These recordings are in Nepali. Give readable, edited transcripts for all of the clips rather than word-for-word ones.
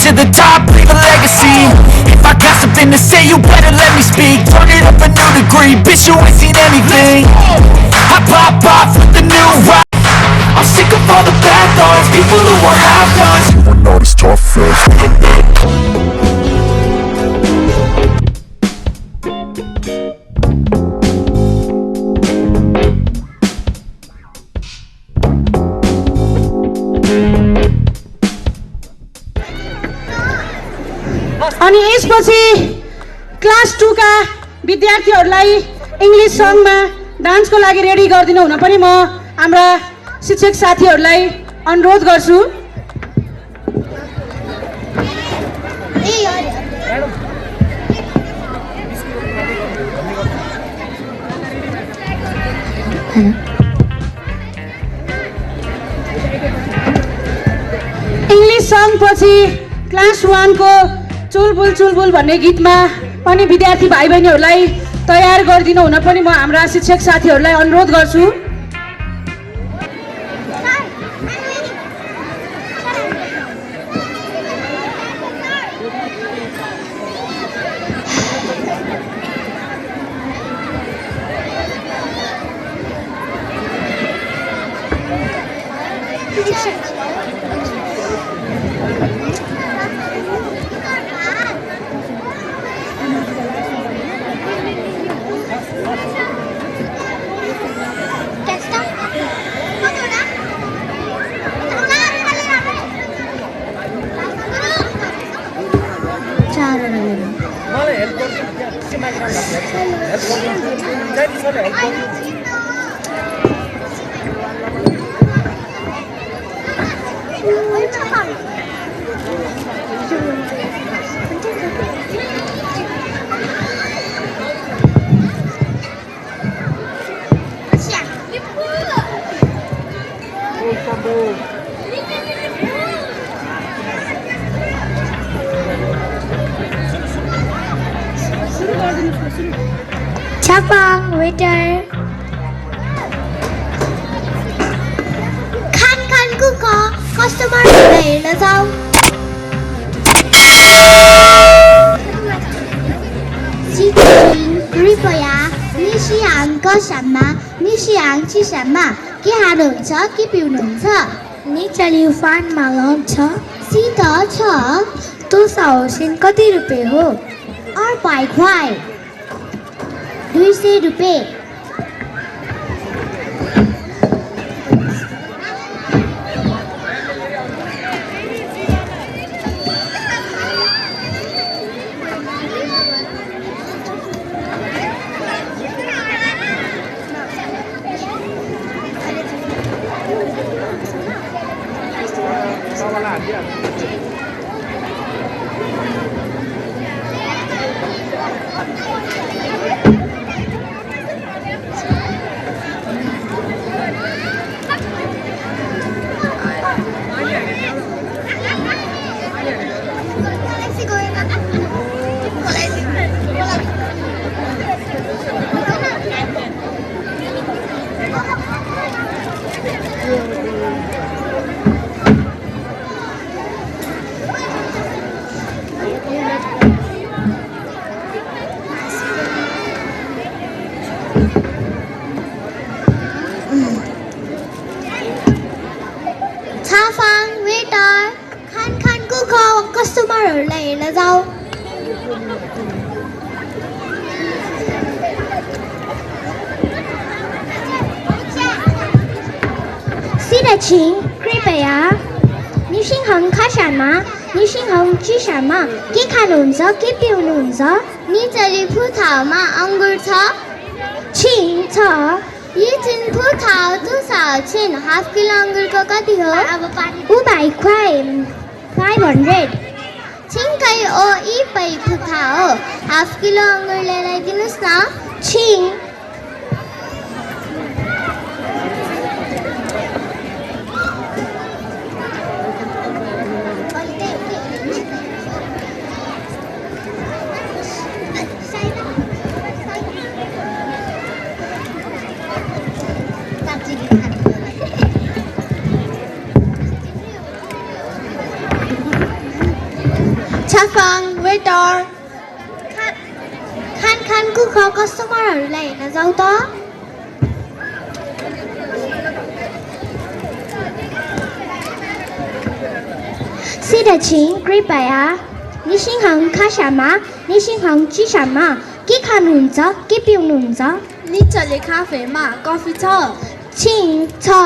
to the top, leave a legacy. If I got something to say, you better let me speak. Turn it up a new degree, bitch, you ain't seen anything. I pop off with the new rock. I'm sick of all the bad thoughts, people who are half-nots. You are not as tough as अनि यसपछि क्लास 2 का विद्यार्थीहरूलाई इंग्लिश सङ्गमा डान्सको लागि रेडी गरिदिनु हुन पनि म हाम्रा शिक्षक साथीहरूलाई अनुरोध गर्छु। इंग्लिश सङ्ग पछि क्लास 1 को चुलबुल चुलबुल भन्ने गीतमा पनि विद्यार्थी भाइ बहिनीहरूलाई तयार गरिदिनु हुन पनि म हाम्रा शिक्षक साथीहरूलाई अनुरोध गर्छु। Chapang, waiter. Kan ku ko customer हेर्न जाऊ। कृपया निसिहाङको साममा निसिहाङची साममा के खानुहुन्छ के पिउनुहुन्छ? निचली फानमा लन्छ सित छ। तुसाओसिन कति रुपियाँ हो? 200 块200 रुपियाँ। Chafang, waiter, kan ku ko customer-हरूलाई हेर्न जाऊ। सिरछिङ कृपया निसिङहङका साममा निसिङहङची साममा के खानुहुन्छ के पिउनुहुन्छ? निचली फुथाउमा अङ्गुर छ? छिङ छ। यी छिन फुथाउ तुसाओ छिन हाफ किलो अङ्गुरको कति हो? 500 块 500। छिङकै ओ यी पै फुथाओ हाफ किलो अङ्गुर ल्याइदिनुहोस् न। छिङ Chafang, waiter. खानको कस्टमरहरूलाई हेर्न जाऊ त सिधैछिन कृपया निसिंहङ खासामा निसिंहङ चिसामा के खानुहुन्छ के पिउनुहुन्छ निचले काफेमा कफी छ छिङ छ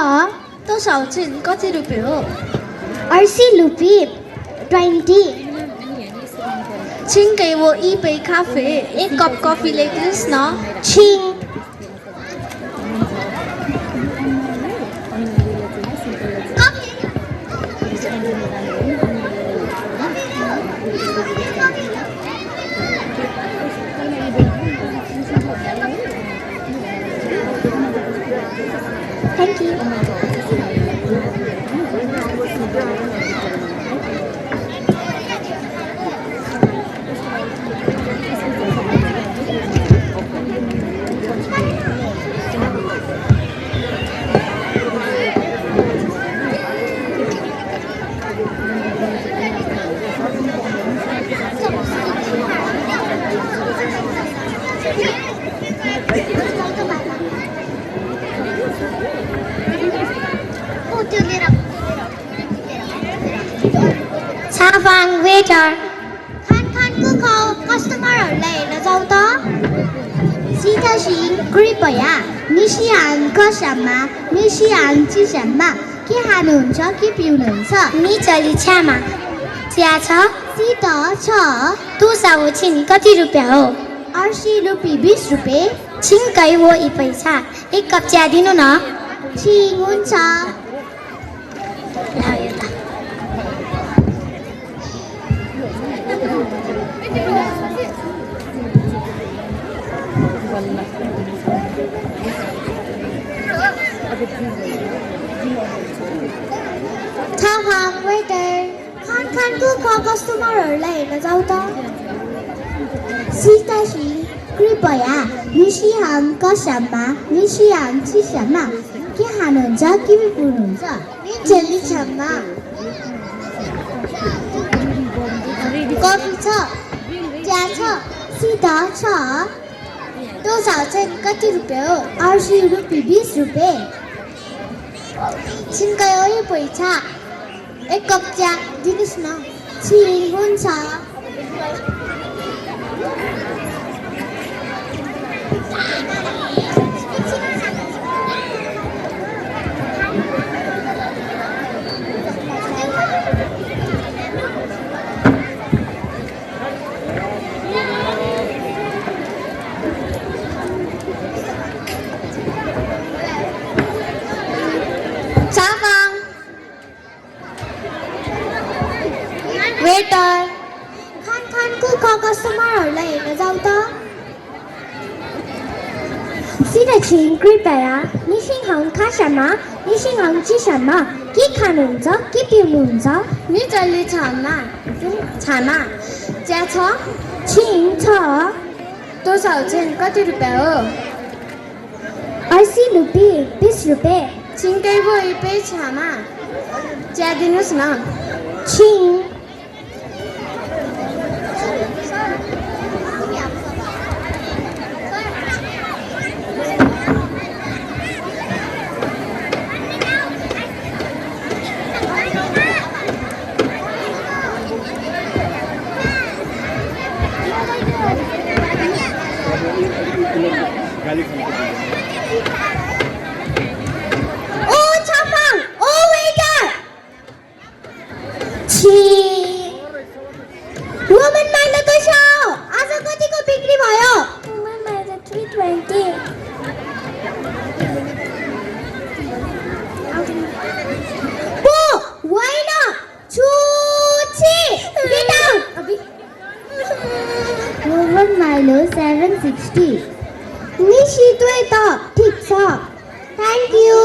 तोसाउछिन कति रुपियाँ हो 80 रुपी 20 छिनकै वो ई पे काफे एक कप कफी ल्याइदिनुहोस् न छिङ Thank you. Chafang, waiter. खानको कस्टमरहरूलाई हेर्न जाऊ त सिधैछिन कृपया निसिहाङ कसामा निसिहाङ चिसामा के खानुहुन्छ के पिउनुहुन्छ निचली छ्यामा चिया छ सित छ तुसाउछिन कति रुपियाँ हो 80 रुपी 20 रुपियाँ छिनकै हो यी पैसा एक कप चिया दिनु न छिङ हुन्छ Chafang, waiter. खानको कस्टमरहरूलाई हेर्न जाऊ त सिधैछिन कृपया निसिहाङ कसामा निसिहाङ चिसामा के खानुहुन्छ के पिउनुहुन्छ निचली छाममा कफी छ चिया छ सिधा छ तोसाउछिन कति रुपियाँ हो 80 रुपी 20 रुपियाँ छिनकै हो यो पैसा एक कप चिया दिनुहोस् न छिङ हुन्छ Chafang, waiter. खानको कस्टमरहरूलाई हेर्न जाऊ त सिधैछिन कृपया निसिंहङ खासामा निसिंहङ चिसामा के खानुहुन्छ के पिउनुहुन्छ निचल्ली छामा चिया छ छिङ छ तोसाउछिन कति रुपियाँ हो 80 रुपी 20 रुपियाँ छिनकै हो यी पैसामा चिया दिनुहोस् न छिङ Oh, Chafang! Oh, waiter! Woman माइला कैसा हो? आज कतिको बिक्री भयो? Woman माइला 320. Oh, why not? Chuchi! Get down! Woman माइलो 760. निशी दुई त ठीक छ थ्याङ्क यू